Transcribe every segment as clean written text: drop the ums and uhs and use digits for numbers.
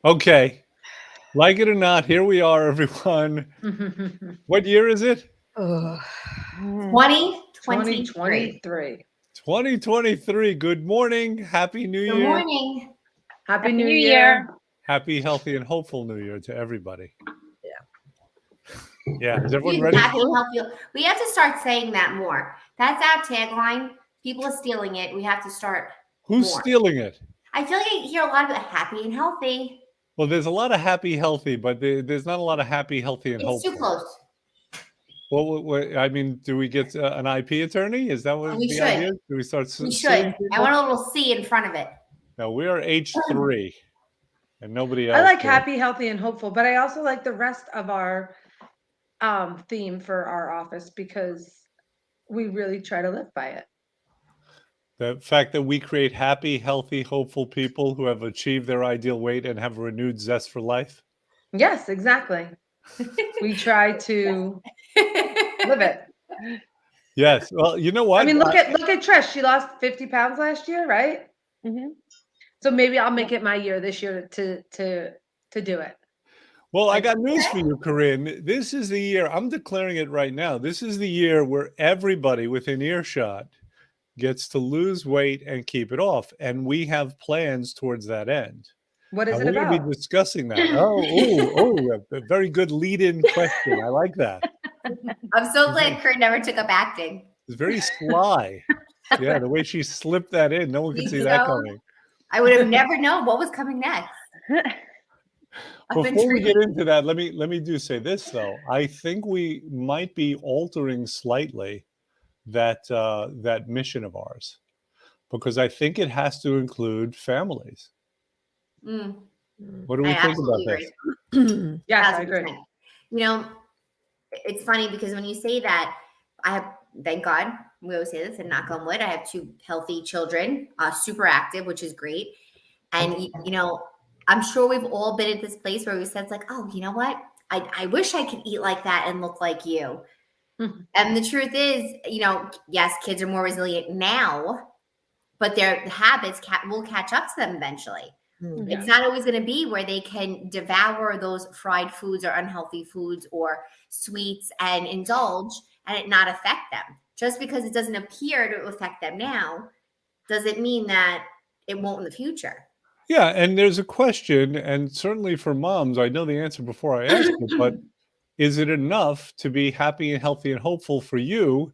Okay. Like it or not, here we are, everyone. What year is it? Ugh. 2023. 2023. 2023. Good morning. Happy New Good Year. morning. Happy Happy New New Year. Year. Happy, healthy, and hopeful New Year to everybody. Yeah. Yeah. Is everyone Dude, ready happy, for it? healthy. We have to start saying that more. That's our tagline. People are stealing it. We have to start Who's more. stealing it? I feel like I hear a lot of it happy and healthy. Well, there's a lot of happy, healthy, but there's not a lot of happy, healthy, and It's hopeful. too close. Well, I mean, do we get an IP attorney? Is that what We the should. idea is? Do we start We suing should. people? I want a little C in front of it. No, we are H3 and nobody else. I like does. happy, healthy, and hopeful, but I also like the rest of our theme for our office because we really try to live by it. The fact that we create happy, healthy, hopeful people who have achieved their ideal weight and have a renewed zest for life. Yes, exactly. We try to live it. Yes. Well, you know what? I mean, look at Trish. She lost 50 pounds last year, right? Mm-hmm. So maybe I'll make it my year this year to do it. Well, I got news for you, Corinne. This is the year, I'm declaring it right now. This is the year where everybody within earshot gets to lose weight and keep it off. And we have plans towards that end. What is And it we're going to about? be discussing that. A very good lead-in question. I like that. I'm so glad Kurt never took up acting. It's very sly. Yeah, the way she slipped that in, no one could see that coming. I would have never known what was coming next. Before we get into that, let me do say this though. I think we might be altering slightly that that mission of ours, because I think it has to include families. What do we think about this? Yes, I agree. You know, it's funny because when you say that, I have, thank God, we always say this, and knock on wood, I have 2 healthy children, super active, which is great. And, you know, I'm sure we've all been at this place where we said, like, oh, you know what? I wish I could eat like that and look like you. And the truth is, you know, yes, kids are more resilient now, but their habits will catch up to them eventually. It's not always going to be where they can devour those fried foods or unhealthy foods or sweets and indulge and it not affect them. Just because it doesn't appear to affect them now, doesn't mean that it won't in the future. Yeah, and there's a question, and certainly for moms, I know the answer before I ask it, but is it enough to be happy and healthy and hopeful for you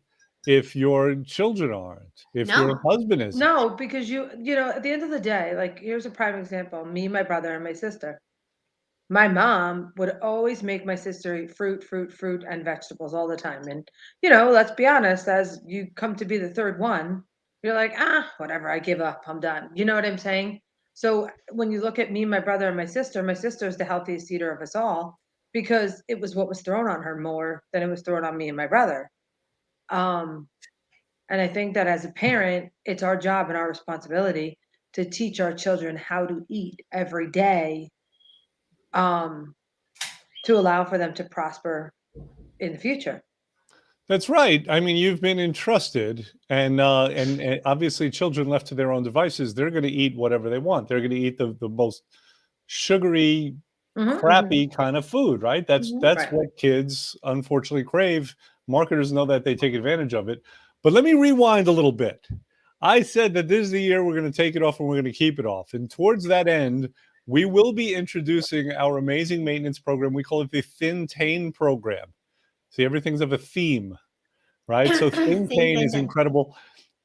if your children aren't, if your husband isn't? No, because you know, at the end of the day, like here's a prime example, me, my brother, and my sister. My mom would always make my sister eat fruit, and vegetables all the time. And, you know, let's be honest, as you come to be the third one, you're like, whatever, I give up, I'm done. You know what I'm saying? So when you look at me, my brother, and my sister is the healthiest eater of us all because it was what was thrown on her more than it was thrown on me and my brother. And I think that as a parent, it's our job and our responsibility to teach our children how to eat every day, to allow for them to prosper in the future. That's right. I mean, you've been entrusted, and obviously, children left to their own devices, they're going to eat whatever they want. They're going to eat the most sugary, crappy kind of food, right? That's Right. what kids unfortunately crave. Marketers know that, they take advantage of it. But let me rewind a little bit. I said that this is the year we're going to take it off and we're going to keep it off. And towards that end, we will be introducing our amazing maintenance program. We call it the ThinTech program. See, everything's of a theme, right? So ThinTech is incredible.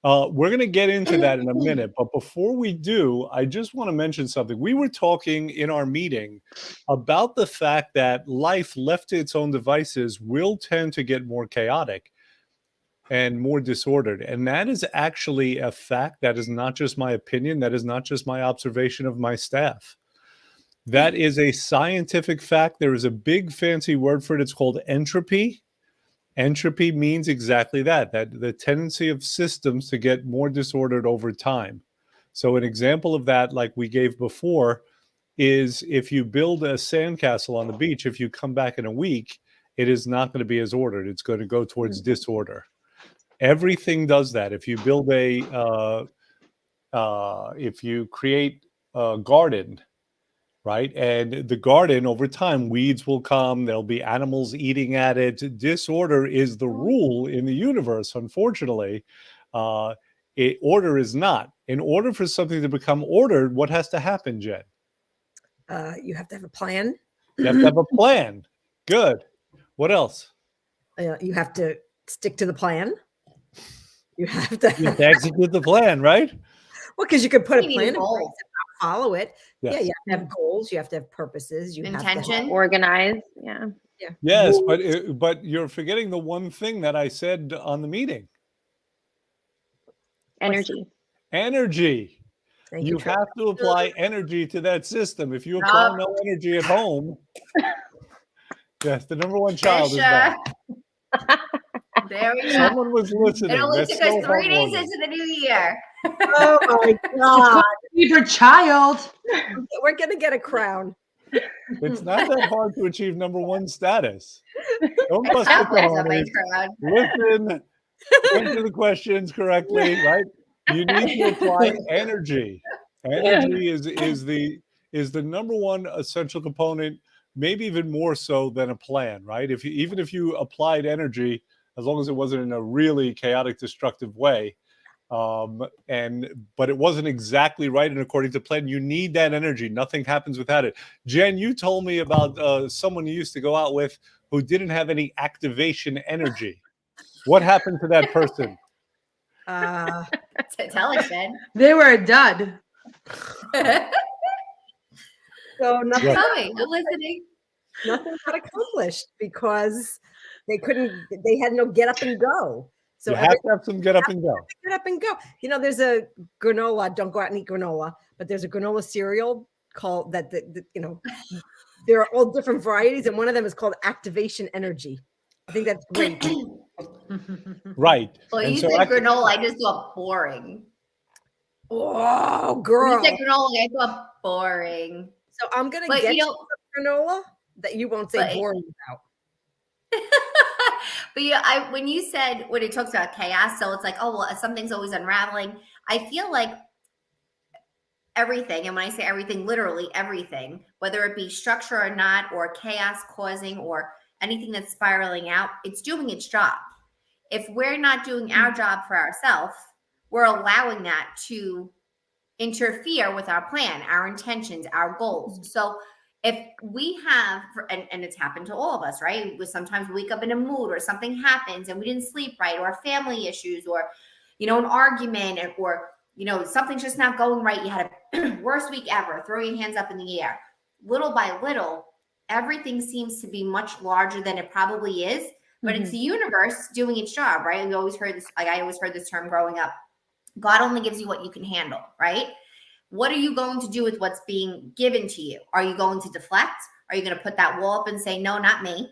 We're going to get into that in a minute. But before we do, I just want to mention something. We were talking in our meeting about the fact that life left to its own devices will tend to get more chaotic and more disordered. And that is actually a fact. That is not just my opinion. That is not just my observation of my staff. That is a scientific fact. There is a big fancy word for it. It's called entropy. Entropy means exactly that the tendency of systems to get more disordered over time. So an example of that, like we gave before, is if you build a sandcastle on the beach, if you come back in a week, it is not going to be as ordered. It's going to go towards disorder. Everything does that. If you build if you create a garden right? And the garden, over time, weeds will come, there'll be animals eating at it. Disorder is the rule in the universe, unfortunately. Order is not. In order for something to become ordered, what has to happen, Jen? You have to have a plan. You have to have a plan. Good. What else? You have to stick to the plan. You have to execute the plan, right? Well, because you could put a You need plan in place goals. and not follow it. Yes. Yeah, you have to have goals. You have to have purposes. You have to have Intention. Organize. Yeah. Yes, rules. but you're forgetting the one thing that I said on the meeting. Energy. Energy. Thank You Trey. have to apply energy to that system. If you apply no energy at home, yes, the number one child is back. There we go. Someone was listening. It only That's took us so 3 days heartwarming. into the new year. Oh my God. Favorite child. We're going to get a crown. It's not that hard to achieve number one status. Don't bust Except the for somebody's cojones. crowd. Listen, answer the questions correctly, right? You need to apply energy. Energy is the number one essential component, maybe even more so than a plan, right? Even if you applied energy, as long as it wasn't in a really chaotic, destructive way, but it wasn't exactly right and according to plan, you need that energy. Nothing happens without it. Jen, you told me about someone you used to go out with who didn't have any activation energy. What happened to that person? Tell us, Jen. They were a dud. So nothing, Right. Tell me. I'm listening. nothing got accomplished because they had no get up and go. So You have to have some get up and go. get up and go. You know, there's a granola. Don't go out and eat granola, but there's a granola cereal called that. There are all different varieties, and one of them is called Activation Energy. I think that's great. Right. Well, And you so said granola. I just thought boring. Oh, When girl! you said granola, I thought boring. So I'm gonna But get you you know, some granola that you won't say but- boring about. but yeah, when you said when it talks about chaos, so it's like, oh well, something's always unraveling. I feel like everything, and when I say everything, literally everything, whether it be structure or not, or chaos causing, or anything that's spiraling out, it's doing its job. If we're not doing our job for ourselves, we're allowing that to interfere with our plan, our intentions, our goals. So if we have, and it's happened to all of us, right? We sometimes wake up in a mood or something happens and we didn't sleep right, or family issues, or, an argument, or, something's just not going right. You had a worst week ever. Throw your hands up in the air. Little by little, everything seems to be much larger than it probably is, but it's the universe doing its job, right? We always heard this, like I always heard this term growing up. God only gives you what you can handle, right? What are you going to do with what's being given to you? Are you going to deflect? Are you going to put that wall up and say, no, not me?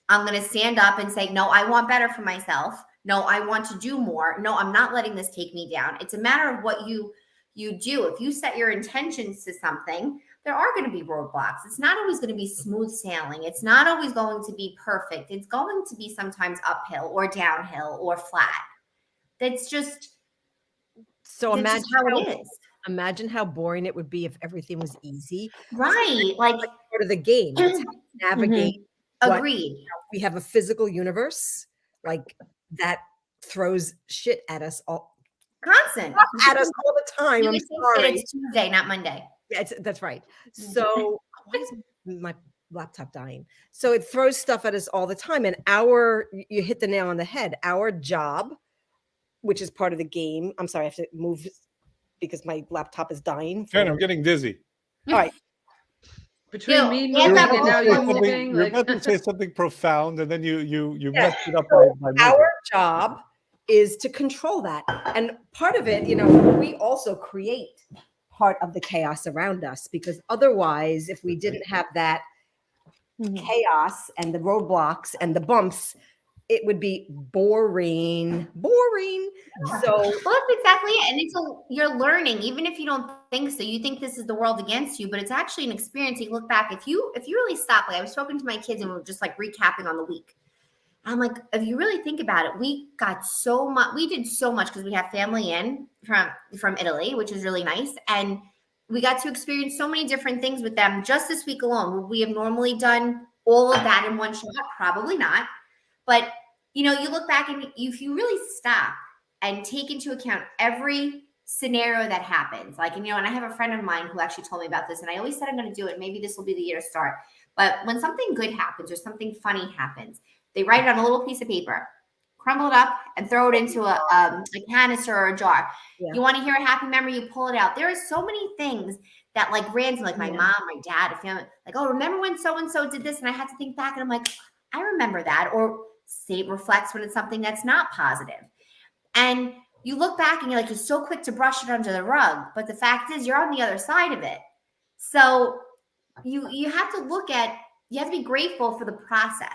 I'm going to stand up and say, no, I want better for myself. No, I want to do more. No, I'm not letting this take me down. It's a matter of what you do. If you set your intentions to something, there are going to be roadblocks. It's not always going to be smooth sailing. It's not always going to be perfect. It's going to be sometimes uphill or downhill or flat. That's just, So that's just how it is. Imagine how boring it would be if everything was easy. Right. Like Part of the game. It's how to navigate. what- agreed. We have a physical universe like that throws shit at us all Constant. the time. You I'm would think that sorry. it's Tuesday, not Monday. Yeah, that's right. So why is my laptop dying? So it throws stuff at us all the time. And you hit the nail on the head. Our job, which is part of the game. I'm sorry, I have to move because my laptop is dying. Jen, I'm getting dizzy. All right. Between me yeah, moving that and now was you something- moving, You're like about to say something profound, and then you Yeah. messed it up So by moving. our job is to control that. And part of it, we also create part of the chaos around us, because otherwise, if we didn't have that chaos and the roadblocks and the bumps, it would be boring. So Well, that's exactly it. And you're learning, even if you don't think so. You think this is the world against you, but it's actually an experience. You look back, if you really stop, like I was talking to my kids and we were just like recapping on the week. I'm like, if you really think about it, we got so much, we did so much because we have family in from Italy, which is really nice. And we got to experience so many different things with them just this week alone. Would we have normally done all of that in one shot? Probably not. But, you look back and if you really stop and take into account every scenario that happens, like, and I have a friend of mine who actually told me about this, and I always said I'm going to do it. Maybe this will be the year to start. But when something good happens or something funny happens, they write it on a little piece of paper, crumble it up, and throw it into a canister or a jar. Yeah. You want to hear a happy memory, you pull it out. There are so many things that like random, like my mom, my dad, a family, like, oh, remember when so-and-so did this? And I had to think back and I'm like, I remember that. Or say it reflects when it's something that's not positive. And you look back and you're like, you're so quick to brush it under the rug. But the fact is you're on the other side of it. So you have to you have to be grateful for the process.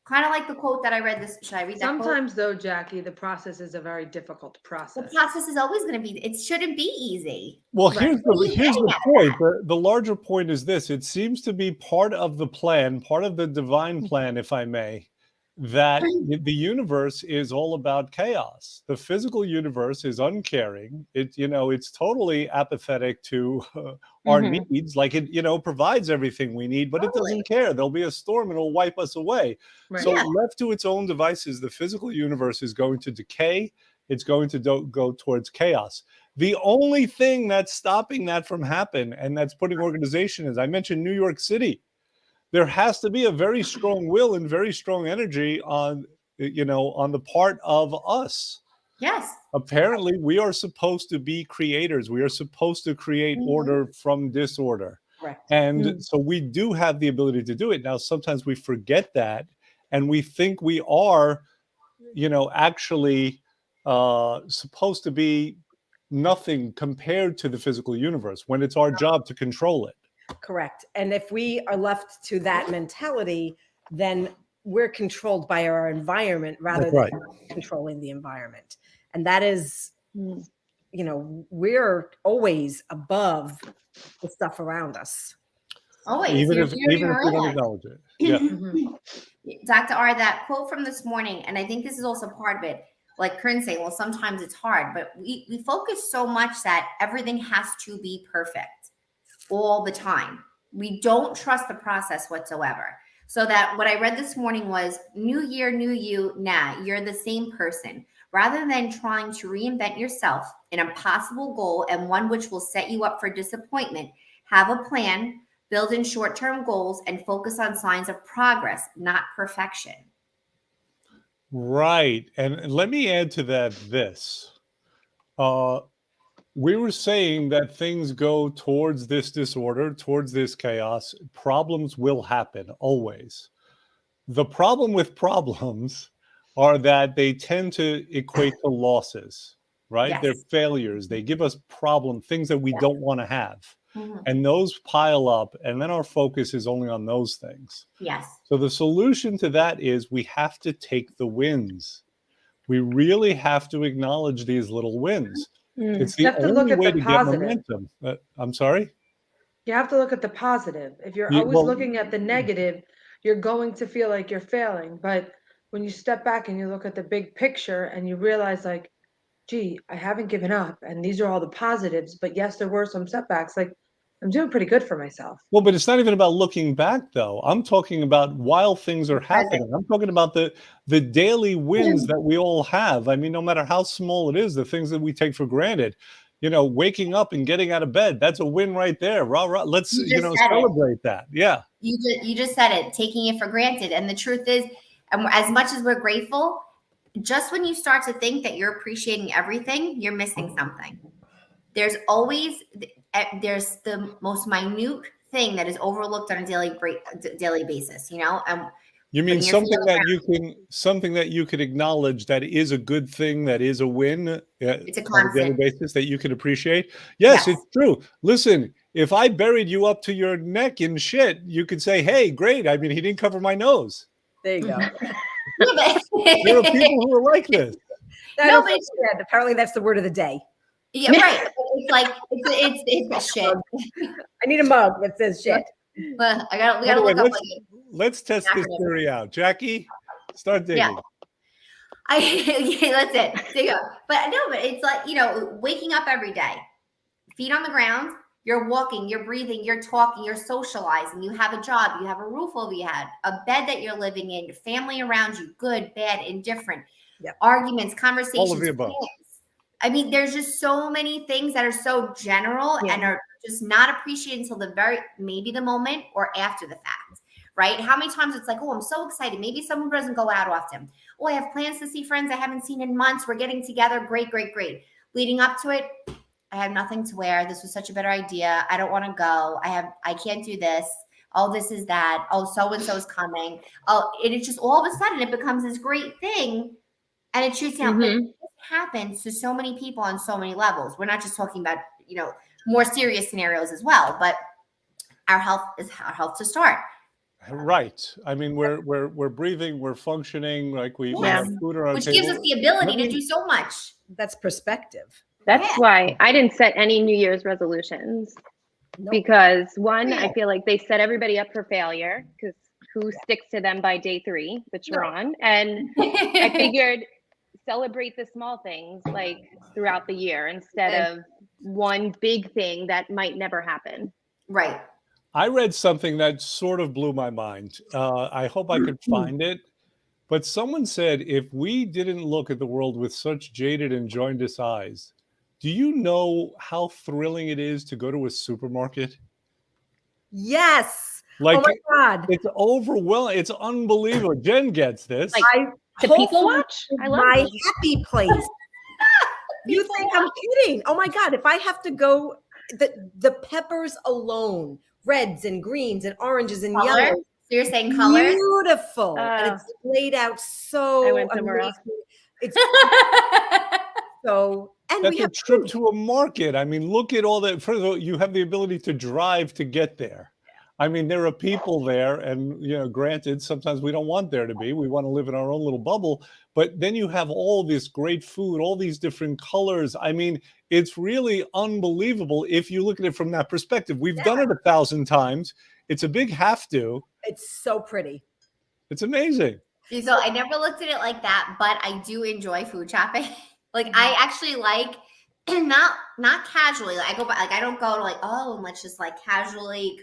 Kind of like the quote that I read this. Should I read that Sometimes quote? though, Jackie, the process is a very difficult The process. process is always going to be, it shouldn't be easy. Well, Right. here's the point. The larger point is this. It seems to be part of the plan, part of the divine plan, if I may, that the universe is all about chaos. The physical universe is uncaring. It's totally apathetic to our needs. Like it provides everything we need, but it doesn't care. There'll be a storm and it'll wipe us away. Right. So left to its own devices, the physical universe is going to decay. It's going to go towards chaos. The only thing that's stopping that from happening, and that's putting organization, as I mentioned, New York City, there has to be a very strong will and very strong energy on the part of us. Yes. Apparently, we are supposed to be creators. We are supposed to create order from disorder. Correct. And so we do have the ability to do it. Now, sometimes we forget that, and we think we are, actually supposed to be nothing compared to the physical universe when it's our job to control it. Correct. And if we are left to that mentality, then we're controlled by our environment rather than controlling the environment. And that is, we're always above the stuff around us. Always. Even if we don't acknowledge it. Yeah. Dr. R, that quote from this morning, and I think this is also part of it, like Corinne's saying, well, sometimes it's hard, but we focus so much that everything has to be perfect all the time. We don't trust the process whatsoever. So that what I read this morning was new year, new you. Nah, you're the same person. Rather than trying to reinvent yourself, an impossible goal and one which will set you up for disappointment, have a plan, build in short-term goals, and focus on signs of progress, not perfection. Right. And let me add to that this. We were saying that things go towards this disorder, towards this chaos. Problems will happen always. The problem with problems are that they tend to equate to losses, right? Yes. They're failures. They give us things that we don't want to have. Mm-hmm. And those pile up, and then our focus is only on those things. Yes. So the solution to that is we have to take the wins. We really have to acknowledge these little wins. It's the only way to get momentum. I'm sorry? You have to look at the positive. If you're always looking at the negative, you're going to feel like you're failing. But when you step back and you look at the big picture and you realize like, gee, I haven't given up. And these are all the positives. But yes, there were some setbacks. Like, I'm doing pretty good for myself. Well, but it's not even about looking back, though. I'm talking about while things are happening. I'm talking about the daily wins that we all have. I mean, no matter how small it is, the things that we take for granted, waking up and getting out of bed, that's a win right there. Rah, rah. Let's, celebrate that. Yeah. You just said it, taking it for granted. And the truth is, as much as we're grateful, just when you start to think that you're appreciating everything, you're missing something. There's the most minute thing that is overlooked on a daily basis, And you mean something that you could acknowledge that is a good thing, that is a win. It's a on a daily basis that you can appreciate. Yes, it's true. Listen, if I buried you up to your neck in shit, you could say, "Hey, great! I mean, he didn't cover my nose." There you go. There are people who are like this. No, but apparently that's the word of the day. Yeah, right. It's like it's shit. I need a mug that says shit. Well, we gotta look up. Let's test this theory out. Jackie, start digging. Yeah. That's it. Dig up. But it's like, waking up every day, feet on the ground, You're walking, you're breathing, you're talking, you're socializing, you have a job, you have a roof over your head, a bed that you're living in, your family around you, good, bad, indifferent, Yep. arguments, All of conversations, the above. plans. I mean, there's just so many things that are so general and are just not appreciated until maybe the moment or after the fact, right? How many times it's like, oh, I'm so excited. Maybe someone doesn't go out often. Oh, I have plans to see friends I haven't seen in months. We're getting together. Great, great, great. Leading up to it, I have nothing to wear. This was such a better idea. I don't want to go. I can't do this. Oh, this is that. Oh, so-and-so is coming. Oh, it's just all of a sudden it becomes this great thing and it shoots out. But this happens to so many people on so many levels. We're not just talking about, more serious scenarios as well, but our health is our health to start. Right. I mean, we're breathing, we're functioning, like we have food on our Which table. gives us the ability to do so much. That's perspective. That's why I didn't set any New Year's resolutions. Nope. Because one, I feel like they set everybody up for failure because who sticks to them by day 3, which we're on. And I figured celebrate the small things like throughout the year instead of one big thing that might never happen. Right. I read something that sort of blew my mind. I hope I could find it. But someone said if we didn't look at the world with such jaded and jaundiced eyes, do you know how thrilling it is to go to a supermarket? Yes. Like, oh my God. It's overwhelming. It's unbelievable. Jen gets this. Like, to people watch? I love my those. happy place. You think I'm kidding? Oh my God. If I have to go, the peppers alone, reds and greens and oranges and Color? yellows. So you're saying color? Beautiful. And it's laid out so I went somewhere else. It's so, and That's we a have trip food. to a market. I mean, look at all that. First of all, you have the ability to drive to get there. I mean, there are people there, and granted, sometimes we don't want there to be. We want to live in our own little bubble. But then you have all this great food, all these different colors. I mean, it's really unbelievable if you look at it from that perspective. We've done it 1,000 times. It's a big have to. It's so pretty. It's amazing. So I never looked at it like that, but I do enjoy food shopping. Like I actually like not casually. Like I go by, like I don't go to like, oh, and let's just like casually,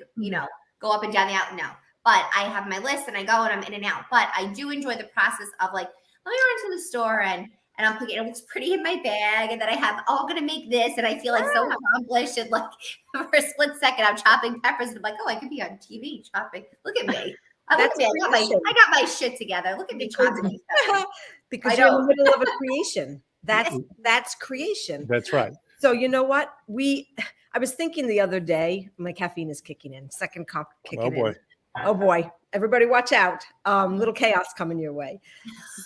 go up and down the aisle. No, but I have my list and I go and I'm in and out. But I do enjoy the process of like, let me run to the store and I'm putting it looks pretty in my bag, and then I have I'm gonna make this, and I feel like so accomplished. And like for a split second, I'm chopping peppers, and I'm like, oh, I could be on TV chopping. Look at me. I got my shit together. Look at me chopping. Because you're in the middle of a creation. That's creation. That's right. So you know what? I was thinking the other day, my caffeine is kicking in. Second cup kicking in. Oh boy. Oh boy. Everybody watch out. Little chaos coming your way.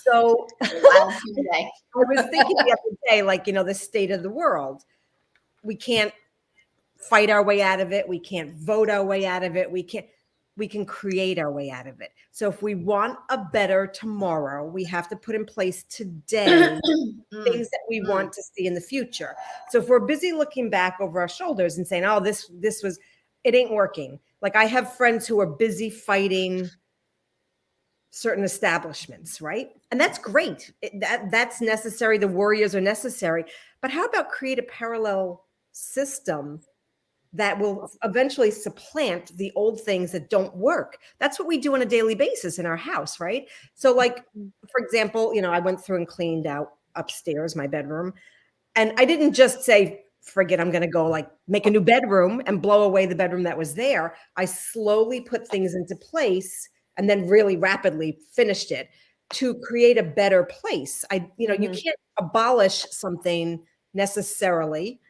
So Wild Tuesday. I was thinking the other day, like, the state of the world. We can't fight our way out of it. We can't vote our way out of it. We can create our way out of it. So if we want a better tomorrow, we have to put in place today things that we want to see in the future. So if we're busy looking back over our shoulders and saying, oh, this was, it ain't working. Like I have friends who are busy fighting certain establishments, right? And that's great. That's necessary. The warriors are necessary. But how about create a parallel system that will eventually supplant the old things that don't work? That's what we do on a daily basis in our house, right? So like, for example, I went through and cleaned out upstairs, my bedroom. And I didn't just say, forget, I'm going to go like make a new bedroom and blow away the bedroom that was there. I slowly put things into place and then really rapidly finished it to create a better place. You can't abolish something necessarily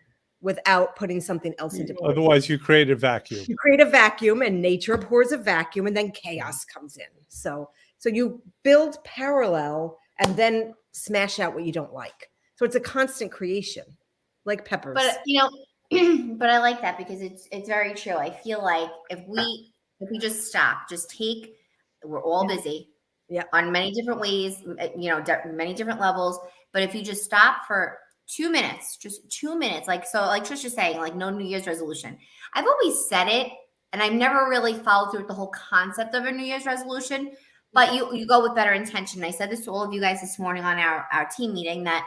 without putting something else into place. Otherwise, you create a vacuum. You create a vacuum, and nature abhors a vacuum, and then chaos comes in. So you build parallel and then smash out what you don't like. So it's a constant creation, like peppers. But but I like that because it's very true. I feel like if we just stop, we're all busy, on many different ways, many different levels. But if you just stop for 2 minutes, just 2 minutes, like Trisha's saying, like no New Year's resolution. I've always said it, and I've never really followed through with the whole concept of a New Year's resolution. But you go with better intention. I said this to all of you guys this morning on our team meeting that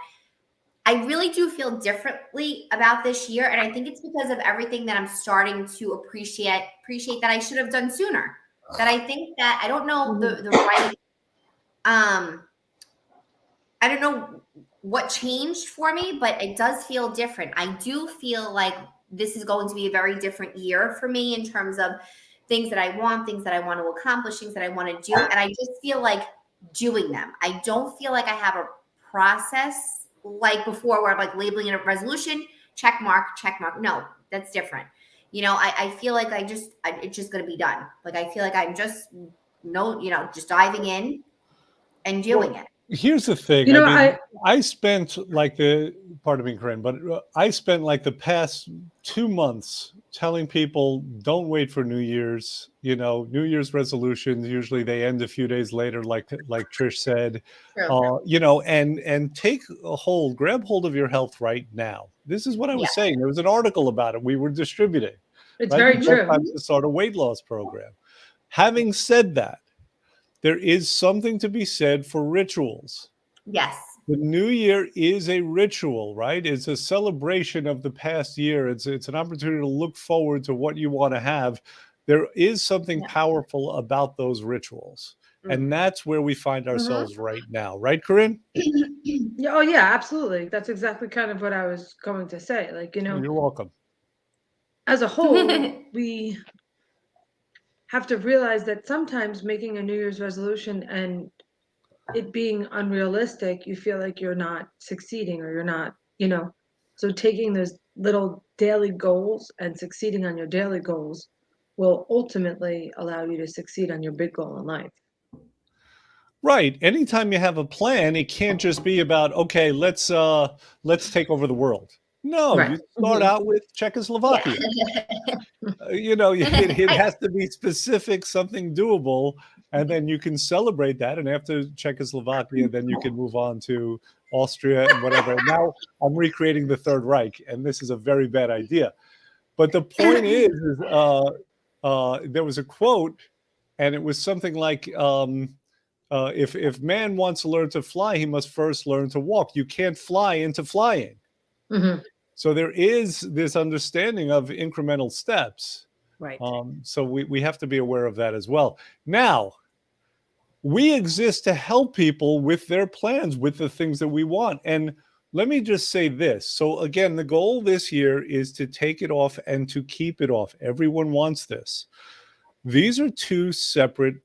I really do feel differently about this year. And I think it's because of everything that I'm starting to appreciate that I should have done sooner. That I think that I don't know the right, I don't know what changed for me, but it does feel different. I do feel like this is going to be a very different year for me in terms of things that I want, things that I want to accomplish, things that I want to do. And I just feel like doing them. I don't feel like I have a process like before where I'm like labeling a resolution, check mark, check mark. No, that's different. You know, I feel like it's just going to be done. Like, I feel like I'm just just diving in and doing it. Here's the thing. You know, I mean, I spent like pardon me, Corinne, but I spent like the past 2 months telling people, don't wait for New Year's. You know, New Year's resolutions, usually they end a few days later, like Trish said. True. You know, and grab hold of your health right now. This is what I was saying. There was an article about it. We were distributing. it's Right? very The true. best time to start a weight loss program. Having said that, there is something to be said for rituals. Yes. The new year is a ritual, right? It's a celebration of the past year. It's an opportunity to look forward to what you want to have. There is something powerful about those rituals. And that's where we find ourselves right now. Right, Corinne? Yeah, oh yeah, absolutely. That's exactly kind of what I was going to say. Like, you know, You're welcome. as a whole, we have to realize that sometimes making a New Year's resolution and it being unrealistic, you feel like you're not succeeding or you're not, you know. So taking those little daily goals and succeeding on your daily goals will ultimately allow you to succeed on your big goal in life. Right. Anytime you have a plan, it can't just be about, okay, let's take over the world. No, Right. you start out with Czechoslovakia. You know, it has to be specific, something doable, and then you can celebrate that. And after Czechoslovakia, then you can move on to Austria and whatever. And now I'm recreating the Third Reich, and this is a very bad idea. But the point is there was a quote, and it was something like, if man wants to learn to fly, he must first learn to walk. You can't fly into flying. Mm-hmm. So there is this understanding of incremental steps. Right. So we have to be aware of that as well. Now, we exist to help people with their plans, with the things that we want. And let me just say this. So again, the goal this year is to take it off and to keep it off. Everyone wants this. These are two separate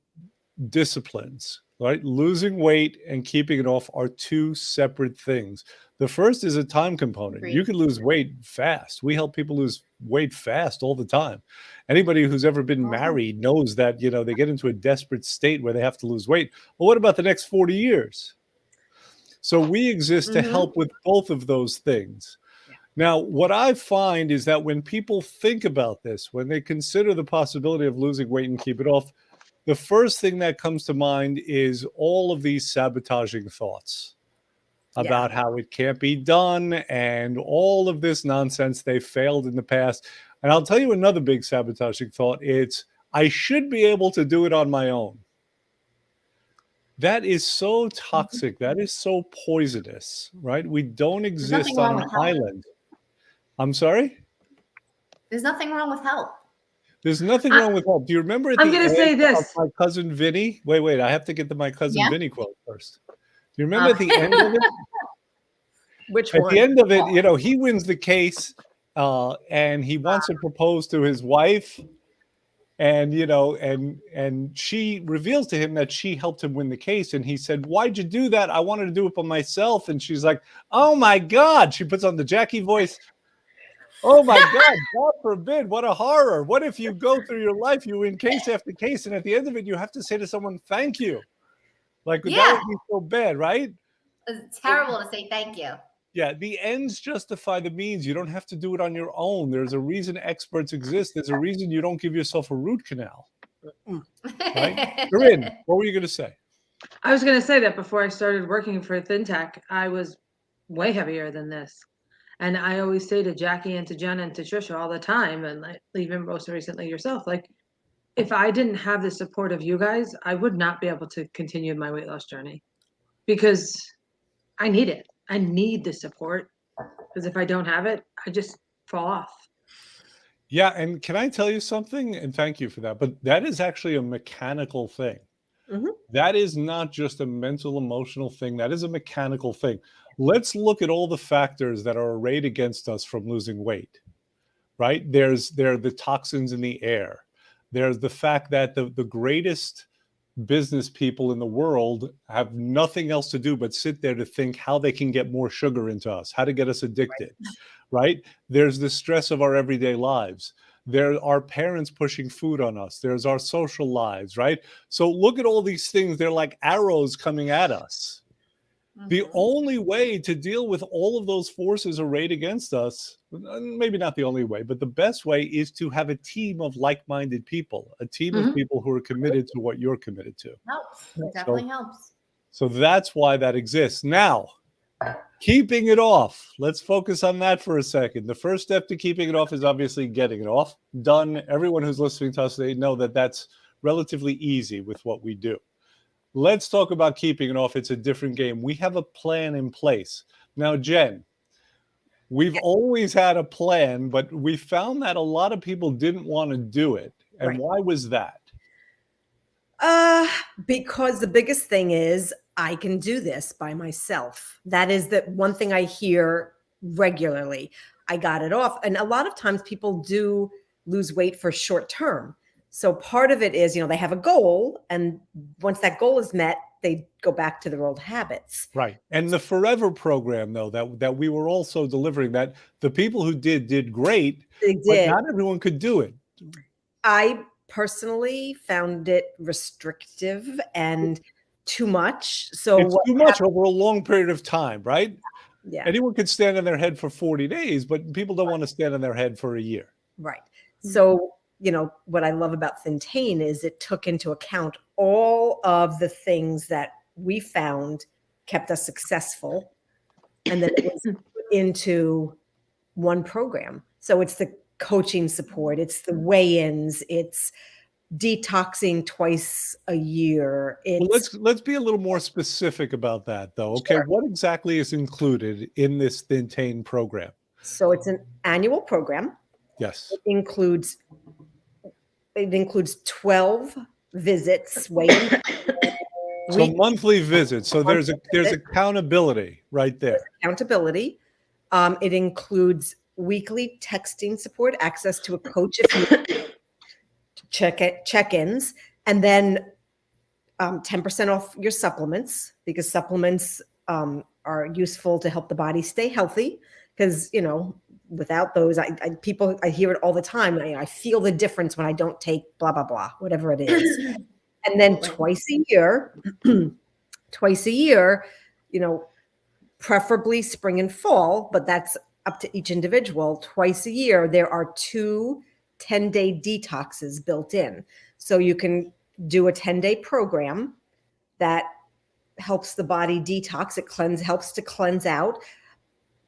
disciplines, right? Losing weight and keeping it off are two separate things. The first is a time component. Agreed. You can lose weight fast. We help people lose weight fast all the time. Anybody who's ever been married knows that, you know, they get into a desperate state where they have to lose weight. Well, what about the next 40 years? So we exist to help with both of those things. Now, what I find is that when people think about this, when they consider the possibility of losing weight and keep it off, the first thing that comes to mind is all of these sabotaging thoughts about how it can't be done and all of this nonsense. They failed in the past. And I'll tell you another big sabotaging thought. It's, I should be able to do it on my own. That is so toxic. That is so poisonous, right? We don't exist on an island. I'm sorry? There's nothing wrong with help. There's nothing wrong with help. Do you remember at I'm the gonna end say this. of My Cousin Vinny? Wait, I have to get to My Cousin Vinny quote first. Do you remember at the end of it? Which At one? the end of it, you know, he wins the case and he wants to propose to his wife. And, you know, and she reveals to him that she helped him win the case. And he said, why'd you do that? I wanted to do it by myself. And she's like, oh, my God. She puts on the Jackie voice. Oh, my God. God forbid. What a horror. What if you go through your life, you win case after case, and at the end of it, you have to say to someone, thank you. Like, that would be so bad, right? It's terrible to say thank you. Yeah, the ends justify the means. You don't have to do it on your own. There's a reason experts exist. There's a reason you don't give yourself a root canal. Right? Corinne, what were you going to say? I was going to say that before I started working for ThinTech, I was way heavier than this. And I always say to Jackie and to Jenna and to Trisha all the time, and like, even most recently yourself, like, if I didn't have the support of you guys, I would not be able to continue my weight loss journey because I need it. I need the support because if I don't have it, I just fall off. Yeah, and can I tell you something? And thank you for that. But that is actually a mechanical thing. Mhm. That is not just a mental, emotional thing. That is a mechanical thing. Let's look at all the factors that are arrayed against us from losing weight, right? There are the toxins in the air. There's the fact that the greatest business people in the world have nothing else to do but sit there to think how they can get more sugar into us, how to get us addicted, right? There's the stress of our everyday lives. There are parents pushing food on us. There's our social lives, right? So look at all these things. They're like arrows coming at us. The only way to deal with all of those forces arrayed against us, maybe not the only way, but the best way is to have a team of like-minded people, a team of people who are committed to what you're committed to. Helps. It definitely helps. So that's why that exists. Now, keeping it off. Let's focus on that for a second. The first step to keeping it off is obviously getting it off. Done. Everyone who's listening to us, they know that that's relatively easy with what we do. Let's talk about keeping it off. It's a different game. We have a plan in place. Now, Jen, we've always had a plan, but we found that a lot of people didn't want to do it. And Right. why was that? Because the biggest thing is I can do this by myself. That is the one thing I hear regularly. I got it off. And a lot of times people do lose weight for short term. So part of it is, they have a goal, and once that goal is met, they go back to their old habits. Right. And the Forever program, though, that we were also delivering, that the people who did great, They but did. not everyone could do it. I personally found it restrictive and too much. So It's what too much over a long period of time, right? Yeah, Anyone could stand on their head for 40 days, but people don't want to stand on their head for a year. right. So, what I love about ThinTech is it took into account all of the things that we found kept us successful, and then it was put into one program. So it's the coaching support, it's the weigh-ins, it's detoxing twice a year. Well, It's let's be a little more specific about that, though. Okay, Sure. what exactly is included in this ThinTech program? So it's an annual program. Yes. It includes 12 visits, weigh-in. So monthly visits. So there's visit. accountability right there. Accountability. It includes weekly texting support, access to a coach if you check-ins, and then 10% off your supplements, because supplements are useful to help the body stay healthy. Because without those, I hear it all the time. I feel the difference when I don't take blah blah blah, whatever it is. And then twice a year, preferably spring and fall, but that's up to each individual. Twice a year, there are 2 10-day detoxes built in. So you can do a 10-day program that helps the body detox. It helps to cleanse out.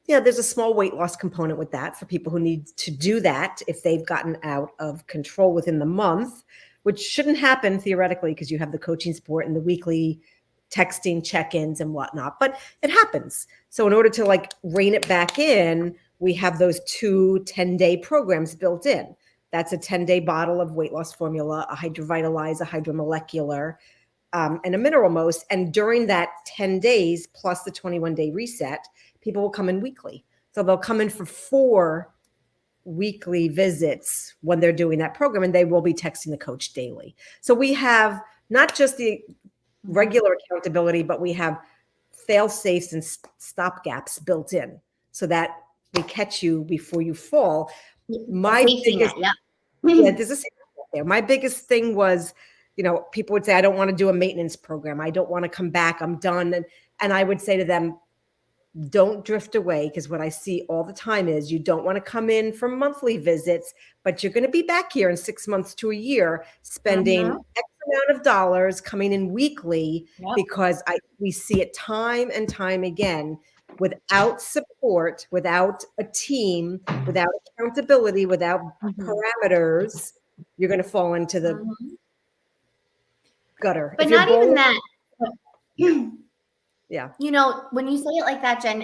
Yeah, there's a small weight loss component with that for people who need to do that if they've gotten out of control within the month, which shouldn't happen theoretically because you have the coaching support and the weekly texting check-ins and whatnot, but it happens. So in order to rein it back in, we have those 2 10-day programs built in. That's a 10-day bottle of weight loss formula, a Hydrovitalize, a Hydromolecular, and a Mineral Most. And during that 10 days plus the 21-day reset, people will come in weekly. So they'll come in for 4 weekly visits when they're doing that program, and they will be texting the coach daily. So we have not just the regular accountability, but we have fail safes and stop gaps built in so that they catch you before you fall. My Safety biggest, net, yeah, there's a safety net there. My biggest thing was, people would say, I don't want to do a maintenance program. I don't want to come back. I'm done. And I would say to them, don't drift away, because what I see all the time is you don't want to come in for monthly visits, but you're going to be back here in 6 months to a year spending X amount of dollars coming in weekly. Yep. Because we see it time and time again. Without support, without a team, without accountability, without parameters, you're going to fall into the gutter. But not even that. Yeah. You know, when you say it like that, Jen,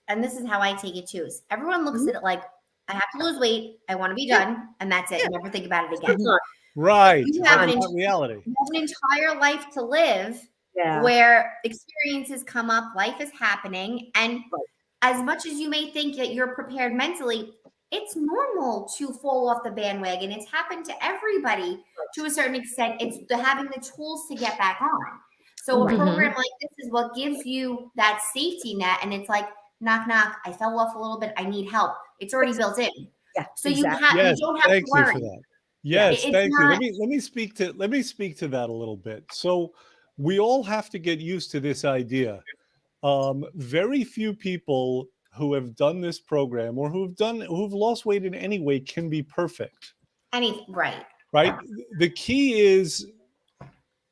and this is how I take it too, is everyone looks at it like, I have to lose weight, I want to be done, and that's it. Yeah. Never think about it again. It's not. Right. You have That's an not reality. You have an entire life to live Yeah. where experiences come up, life is happening. And Right. as much as you may think that you're prepared mentally, it's normal to fall off the bandwagon. It's happened to everybody to a certain extent. It's having the tools to get back on. So a program like this is what gives you that safety net. And it's like, knock, knock, I fell off a little bit. I need help. It's already built in. Yeah. So exactly. you Yes, don't have to thank you worry. for that. Yes, It's thank you. not- Let me speak to that a little bit. So we all have to get used to this idea. Very few people who have done this program or who've lost weight in any way can be perfect. Right. Right? The key is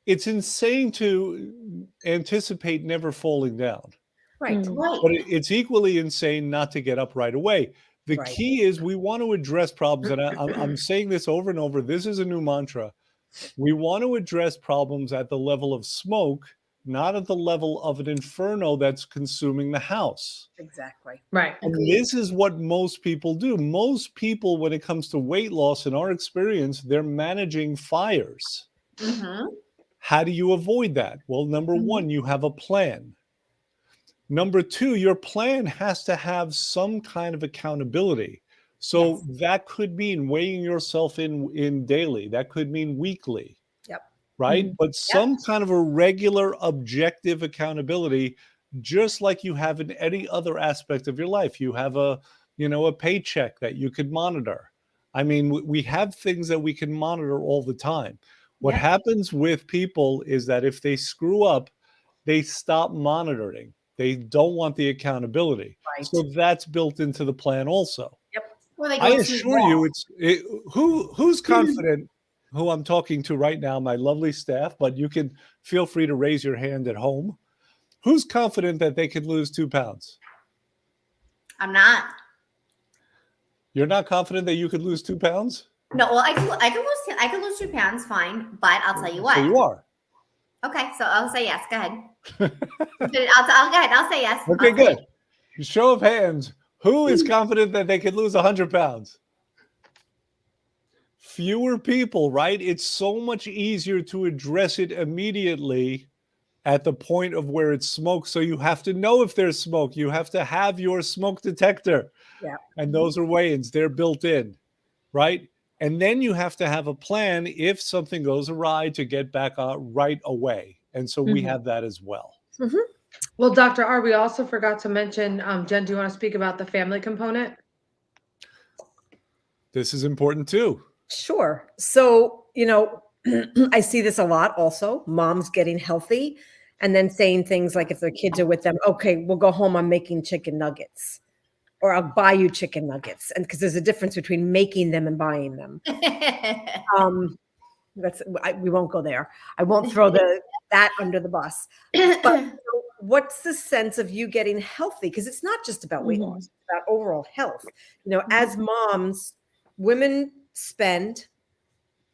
it's insane to anticipate never falling down. Right. Right. But it's equally insane not to get up right away. The Right. key is we want to address problems, and I'm saying this over and over. This is a new mantra. We want to address problems at the level of smoke, not at the level of an inferno that's consuming the house. Exactly. Right. And this is what most people do. Most people, when it comes to weight loss, in our experience, they're managing fires. Mm-hmm. How do you avoid that? Well, number one, you have a plan. Number two, your plan has to have some kind of accountability. So that could mean weighing yourself in daily. That could mean weekly. Yep. Right? But some kind of a regular objective accountability, just like you have in any other aspect of your life. You have a paycheck that you could monitor. I mean, we have things that we can monitor all the time. What happens with people is that if they screw up, they stop monitoring. They don't want the accountability. Right. So that's built into the plan also. Or they I go too assure raw. you, who's confident, who I'm talking to right now, my lovely staff, but you can feel free to raise your hand at home. Who's confident that they could lose 2 pounds? I'm not. You're not confident that you could lose 2 pounds? No, well, I could lose 2 pounds, fine. But I'll tell you what. So you are. Okay, so I'll say yes. Go ahead. I'll go ahead. I'll say yes. Okay, I'll say good. Show of hands. Who is confident that they could lose 100 pounds? Fewer people, right? It's so much easier to address it immediately at the point of where it's smoke. So you have to know if there's smoke. You have to have your smoke detector. Yeah. And those are weigh-ins. They're built in, right? And then you have to have a plan if something goes awry to get back right away. And so we have that as well. Well, Dr. R, we also forgot to mention, Jen, do you want to speak about the family component? This is important too. Sure. So, I see this a lot also, moms getting healthy and then saying things like if their kids are with them, okay, we'll go home, I'm making chicken nuggets. Or I'll buy you chicken nuggets. And because there's a difference between making them and buying them. We won't go there. I won't throw that under the bus. But what's the sense of you getting healthy? Because it's not just about weight loss, it's about overall health. As moms, women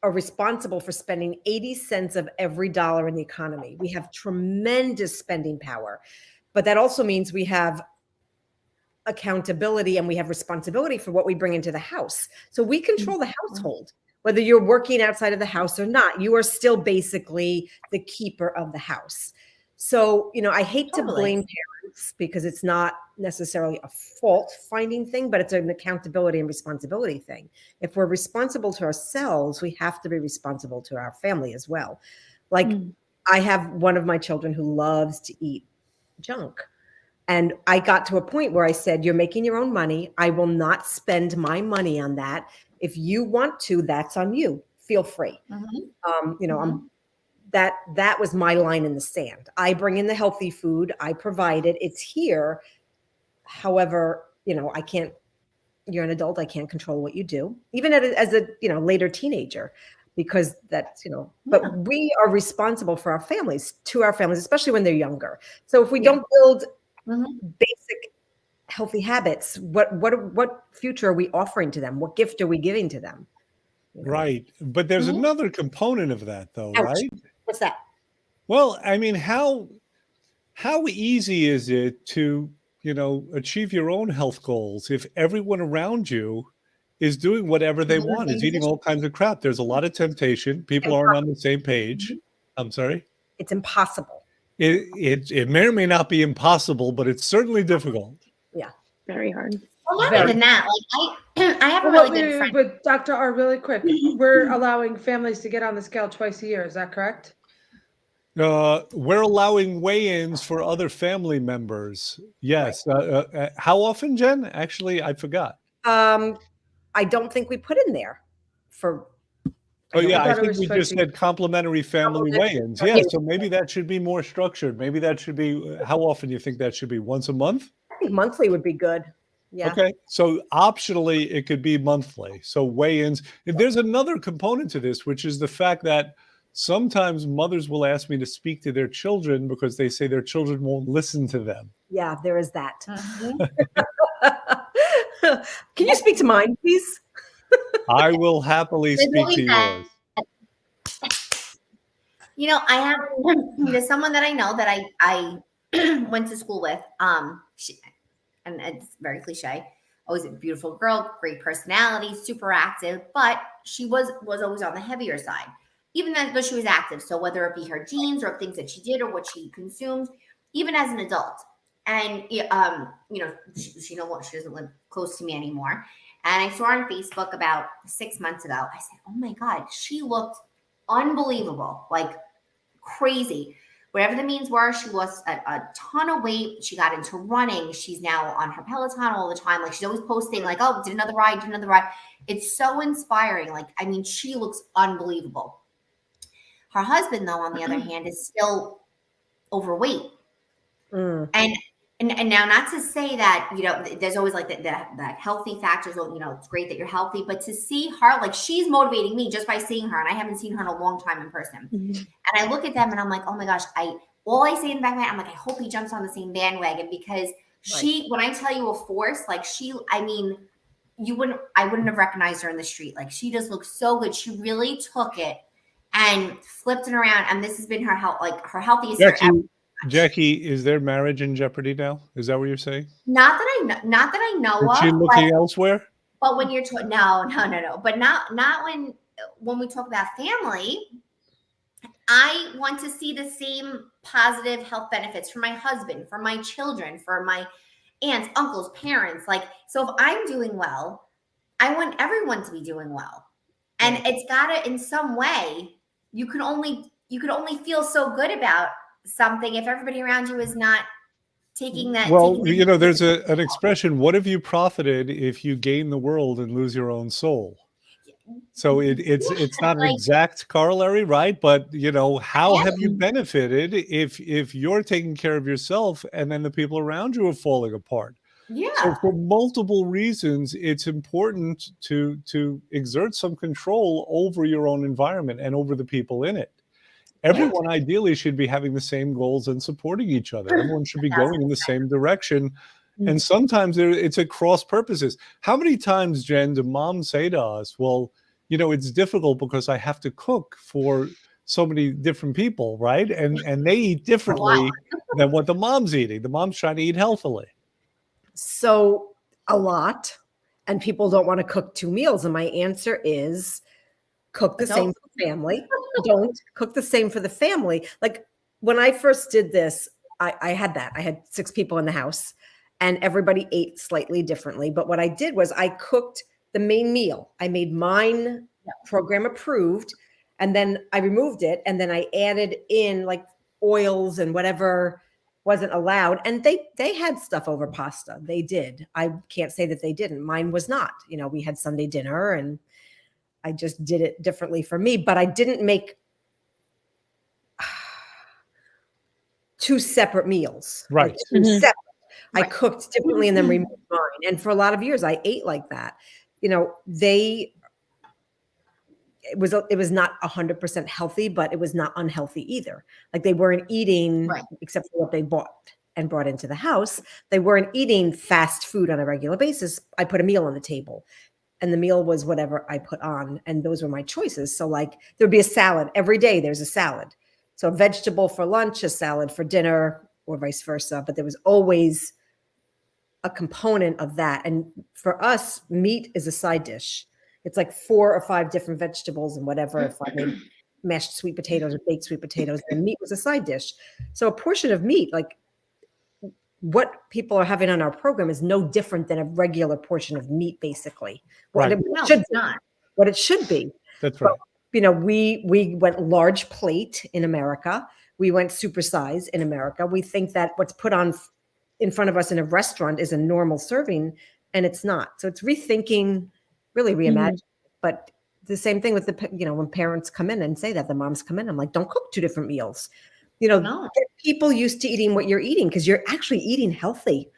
are responsible for spending 80 cents of every dollar in the economy. We have tremendous spending power, but that also means we have accountability and we have responsibility for what we bring into the house. So we control the household, whether you're working outside of the house or not. You are still basically the keeper of the house. So, I hate to blame parents because it's not necessarily a fault finding thing, but it's an accountability and responsibility thing. If we're responsible to ourselves, we have to be responsible to our family as well. Like I have one of my children who loves to eat junk. And I got to a point where I said, you're making your own money. I will not spend my money on that. If you want to, that's on you. Feel free. That was my line in the sand. I bring in the healthy food. I provide it. It's here. However, I can't, you're an adult. I can't control what you do, even as a later teenager, because that's, but we are responsible for our families, especially when they're younger. So if we don't build basic healthy habits, what future are we offering to them? What gift are we giving to them? Right. But there's another component of that though, Ouch. right? What's that? Well, I mean, how how easy is it to, achieve your own health goals if everyone around you is doing whatever they Making the want, same is eating all kinds of crap? There's a lot of temptation. People aren't on the same page. I'm sorry. It's impossible. It may or may not be impossible, but it's certainly difficult. Yeah. Very hard. Well, not Very- even that. Like I have a Well, really good friend. but Dr. R, really quick, we're allowing families to get on the scale twice a year. Is that correct? We're allowing weigh-ins for other family members. Yes. How often, Jen? Actually, I forgot. I don't think we put in there for. Oh, yeah, I I thought it think was we twice just a said complimentary family Complimentary weigh-ins. family Yeah, so maybe that should be more structured. Maybe that should be, how often do you think that should be? Once a month? I think monthly would be good. Yeah. Okay, so optionally, it could be monthly. So weigh-ins. There's another component to this, which is the fact that sometimes mothers will ask me to speak to their children because they say their children won't listen to them. Yeah, there is that. Mhm. Can you speak to mine, please? I will happily There's speak always to that. yours. You know, I have there's someone that I know that I went to school with. And it's very cliche. Always a beautiful girl, great personality, super active, but she was always on the heavier side, even though she was active. So whether it be her genes or things that she did or what she consumed, even as an adult. And she know what, she doesn't live close to me anymore. And I saw her on Facebook about 6 months ago. I said, "Oh my God, she looked unbelievable, like crazy." Whatever the means were, she lost a ton of weight. She got into running. She's now on her Peloton all the time. Like, she's always posting like, "Oh, did another ride, did another ride." It's so inspiring. Like, I mean, she looks unbelievable. Her husband, though, on the other hand, is still overweight. Mm. And now, not to say that, there's always like the healthy factors. It's great that you're healthy, but to see her, like, she's motivating me just by seeing her, and I haven't seen her in a long time in person. Mhm. And I look at them and I'm like, oh my gosh, all I say in the back of my mind, I'm like, I hope he jumps on the same bandwagon, because when I tell you a force, like, I wouldn't have recognized her in the street. Like, she just looks so good. She really took it and flipped it around. And this has been her healthiest year ever. Jackie, is their marriage in jeopardy now? Is that what you're saying? Not that I know Is she of. looking elsewhere? But when you're no. But not when we talk about family, I want to see the same positive health benefits for my husband, for my children, for my aunts, uncles, parents. Like, so if I'm doing well, I want everyone to be doing well. And it's gotta, in some way, you could only feel so good about something if everybody around you is not taking that. Well, there's an expression: "What have you profited if you gain the world and lose your own soul?" So it's not an exact corollary, right? But how have you benefited if you're taking care of yourself and then the people around you are falling apart? Yeah. So for multiple reasons, it's important to exert some control over your own environment and over the people in it. Everyone ideally should be having the same goals and supporting each other. Everyone should be going in the same direction. And sometimes it's at cross purposes. How many times, Jen, do moms say to us, "Well, it's difficult because I have to cook for so many different people," right? And they eat differently than what the mom's eating. The mom's trying to eat healthily. So a lot, and people don't want to cook 2 meals. And my answer is cook the same for the family. Don't cook the same for the family. Like, when I first did this, I had 6 people in the house and everybody ate slightly differently. But what I did was I cooked the main meal. I made mine program approved, and then I removed it. And then I added in like oils and whatever wasn't allowed. And they had stuff over pasta. They did. I can't say that they didn't. Mine was not. We had Sunday dinner, and I just did it differently for me. But I didn't make 2 separate meals. Right. Like 2 separate. I cooked differently and then removed mine. And for a lot of years, I ate like that. It was not 100% healthy, but it was not unhealthy either. Like, they weren't eating, except for what they bought and brought into the house. They weren't eating fast food on a regular basis. I put a meal on the table, and the meal was whatever I put on. And those were my choices. So, like, there'd be a salad every day. There's a salad. So a vegetable for lunch, a salad for dinner, or vice versa, but there was always a component of that. And for us, meat is a side dish. It's like 4 or 5 different vegetables and whatever. If I made mashed sweet potatoes or baked sweet potatoes, and meat was a side dish. So a portion of meat, like what people are having on our program, is no different than a regular portion of meat, basically. What Right. it No, should it's be. not. What it should be. That's right. You know, we went large plate in America. We went supersize in America. We think that what's put on in front of us in a restaurant is a normal serving, and it's not. So it's rethinking, really reimagining. But the same thing with the, you know, when parents come in and say that, the moms come in, I'm like, don't cook 2 different meals. You know, No. get people used to eating what you're eating, because you're actually eating healthy.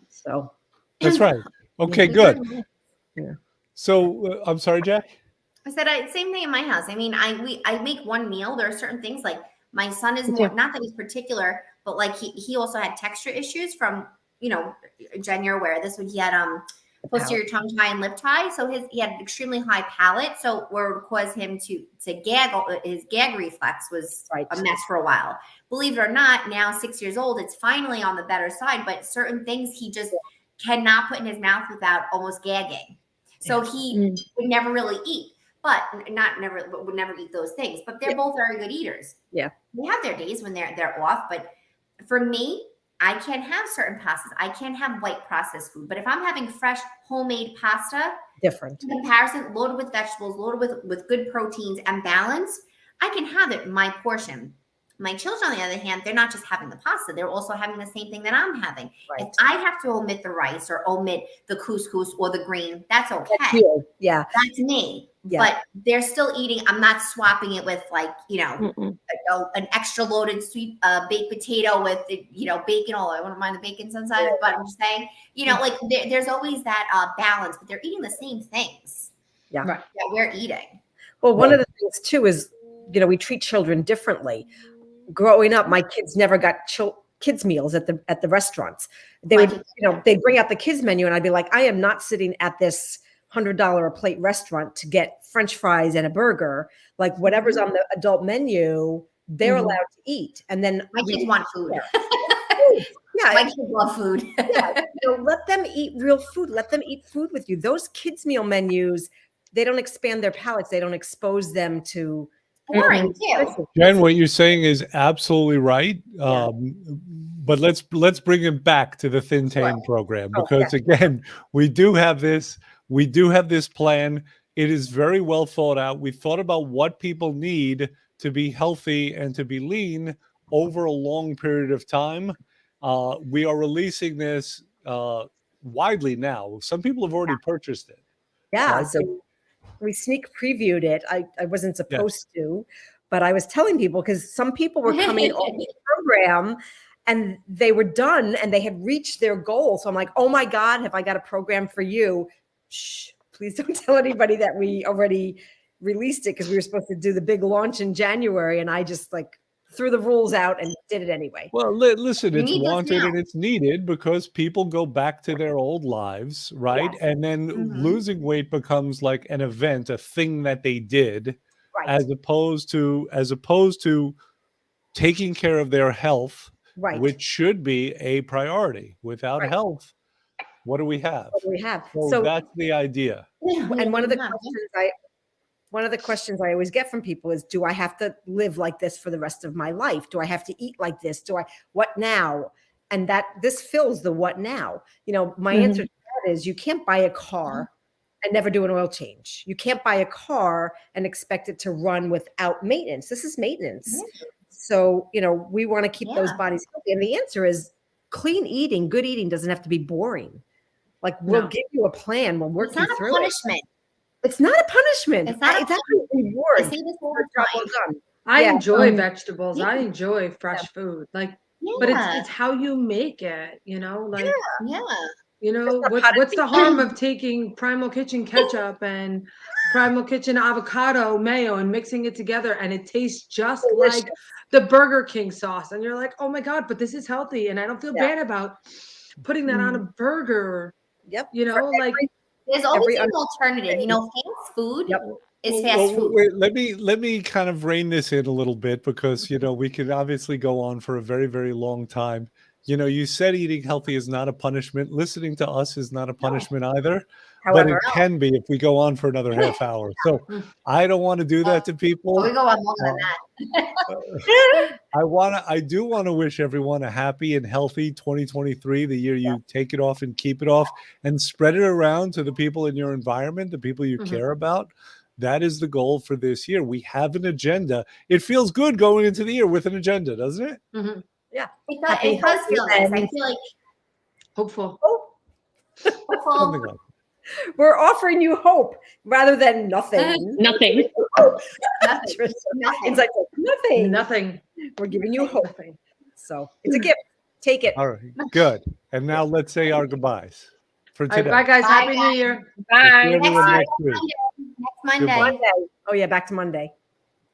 So That's right. Okay, We good. certainly- So I'm sorry, Jack. I said same thing in my house. I mean, I make one meal. There are certain things like my son is Me more, too. not that he's particular, but like he also had texture issues from, you know, Jen, you're aware of this, when he had posterior tongue tie and lip tie. So he had an extremely high palate. So where it would cause him to gag, his gag reflex was Right. a mess for a while. Believe it or not, now 6 years old, it's finally on the better side, but certain things he just cannot put in his mouth without almost gagging. So he would never really eat, but would never eat those things. But they're both very good eaters. Yeah. They have their days when they're off, but for me, I can't have certain pastas. I can't have white processed food. But if I'm having fresh homemade pasta, different. in comparison, loaded with vegetables, loaded with good proteins and balance, I can have it in my portion. My children, on the other hand, they're not just having the pasta. They're also having the same thing that I'm having. Right. If I have to omit the rice or omit the couscous or the green, that's okay. That's you. Yeah. That's me. Yeah. But they're still eating. I'm not swapping it with, like, you know, an extra loaded sweet baked potato with, you know, bacon. Oh, I wouldn't mind the bacon inside it, but I'm just saying, you know, like there's always that balance, but they're eating the same things. Yeah. Right. That we're eating. Well, one of the things too is, you know, we treat children differently. Growing up, my kids never got kids meals at the restaurants. They would, you know, they'd bring out the kids menu, and I'd be like, I am not sitting at this $100 a plate restaurant to get French fries and a burger. Like whatever's on the adult menu, they're allowed to eat. And then My kids want food. Yeah, My kids love food. yeah, you know, let them eat real food. Let them eat food with you. Those kids meal menus, they don't expand their palates. They don't expose them to Boring too. Jen, what you're saying is absolutely right. Yeah. But let's bring it back to the ThinTech program, Oh, because again, we do have this plan. It is very well thought out. We thought about what people need to be healthy and to be lean over a long period of time. We are releasing this widely now. Some people have already purchased it. Yeah, Right. so we sneak previewed it. I wasn't supposed to, but I was telling people, because some people were coming on the program and they were done and they had reached their goal. So I'm like, oh my God, have I got a program for you? Shh, please don't tell anybody that we already released it, because we were supposed to do the big launch in January, and I just like threw the rules out and did it anyway. Well, listen, You it's need those wanted now. and it's needed because people go back to their old lives, right? Yes. And then losing weight becomes like an event, a thing that they did, Right. as opposed to taking care of their health, Right. which should be a priority. Without Right. health, what do we have? What do we have? So that's the idea. And one of the questions I always get from people is, do I have to live like this for the rest of my life? Do I have to eat like this? What now? And this fills the what now. You know, my answer to that is, you can't buy a car and never do an oil change. You can't buy a car and expect it to run without maintenance. This is maintenance. So, you know, we want to keep those bodies healthy. And the answer is, clean eating, good eating doesn't have to be boring. Like, we'll give you a plan. We'll work It's not you a through punishment. it. It's not a punishment. It's not a It's actually a reward. I say this all the Job time. well done. I Yeah. enjoy vegetables. Yeah. I enjoy fresh food. Like, Yeah. but it's how you make it, you know, like, yeah. you know, Just not what's the potted harm of taking Primal Kitchen ketchup and Primal Kitchen avocado mayo and mixing it together, and it tastes just Delicious. like the Burger King sauce, and you're like, oh my God, but this is healthy, and I don't feel bad about putting that on a burger. Yep. You know, For like, There's always Every an alternative. You know, fast food. Yep. It's Well, fast food. wait, let me kind of rein this in a little bit because we could obviously go on for a very, very long time. You said eating healthy is not a punishment. Listening to us is not a punishment either, but However, it can be if we go on for another half hour. So I don't want to do that to people. Oh, we go on longer than that. I do want to wish everyone a happy and healthy 2023, the year you take it off and keep it off and spread it around to the people in your environment, the people you care about. That is the goal for this year. We have an agenda. It feels good going into the year with an agenda, doesn't it? yeah. It does feel nice. I feel like Hopeful. hopeful. Something like We're offering you hope rather than nothing. Nothing. Nothing. It's like nothing. Nothing. We're giving you hope. Nothing. So it's a gift. Take it. All right, good. And now let's say our goodbyes for All right, today. bye, guys. Bye, Happy New guys. Year. We'll see Bye. everyone Next next week. Next Monday. Goodbye. Monday. Oh yeah, back to Monday.